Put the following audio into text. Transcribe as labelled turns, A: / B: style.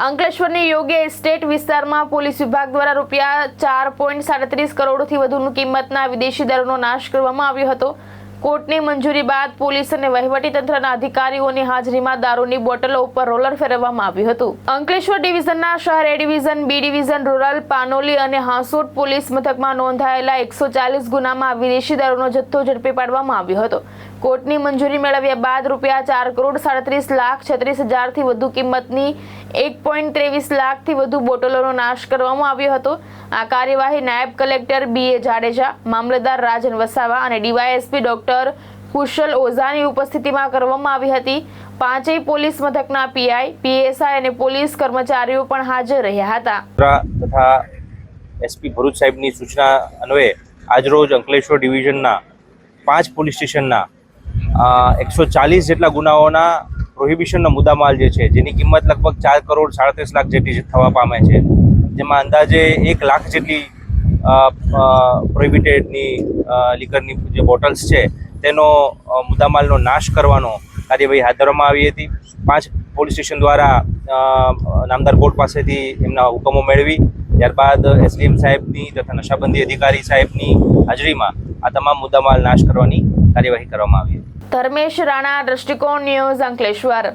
A: અંકલેશ્વરની યોગ્ય એસ્ટેટ વિસ્તારમાં પોલીસ વિભાગ દ્વારા રૂપિયા 4.37 કરોડથી વધુની કિંમતના વિદેશી દારૂનો નાશ કરવામાં આવ્યો હતો। કોર્ટની મંજૂરી બાદ પોલીસ અને વહીવટીતંત્રના અધિકારીઓની હાજરીમાં દારૂની બોટલો ઉપર રોલર ફેરવવામાં આવ્યું હતું। અંકલેશ્વર ડિવિઝનના શહેર A division, B division, rural, Panoli અને હાંસોટ પોલીસ મથકમાં નોંધાયેલા 140 ગુનામાં વિદેશી દારૂનો જથ્થો ઝડપી પાડવામાં આવ્યો હતો। કોર્ટની મંજૂરી મેળવ્યા બાદ રૂપિયા 4,37,36,000થી વધુ કિંમતની 1.23 લાખથી વધુ બોટલોનો નાશ કરવામાં આવ્યો હતો। આ કાર્યવાહી નાયબ કલેક્ટર બી.એ. જાડેજા, મામલતદાર રાજન વસાવા અને ડીવાયએસપી ડોક્ટર કુશલ ઓઝાની ઉપસ્થિતિમાં કરવામાં આવી હતી। પાંચેય પોલીસ મથકના પીઆઈ, પીએસઆઈ અને પોલીસ કર્મચારીઓ પણ હાજર રહ્યા હતા।
B: તથા એસપી ભરૂચ સાહેબની સૂચના અન્વયે આજરોજ અંકલેશ્વર ડિવિઝનના 5 પોલીસ સ્ટેશનના 140 જેટલા ગુનાઓના પ્રોહિબિશનનો મુદ્દામાલ જે છે, જેની કિંમત લગભગ 4,37 લાખ જેટલી થવા પામે છે, જેમાં અંદાજે 1 લાખ જેટલી પ્રોહિબિટેડની લીકરની જે બોટલ્સ છે તેનો મુદ્દામાલનો નાશ કરવાનો કાર્યવાહી હાથ ધરવામાં આવી હતી। 5 પોલીસ સ્ટેશન દ્વારા નામદાર કોર્ટ પાસેથી એમના હુકમો મેળવી ત્યારબાદ એસડીએમ સાહેબની તથા નશાબંધી અધિકારી સાહેબની હાજરીમાં આ તમામ મુદ્દામાલ નાશ કરવાની કાર્યવાહી કરવામાં આવી હતી।
A: ધર્મેશ રાણા, દ્રષ્ટિકોણ ન્યૂઝ, અંકલેશ્વર।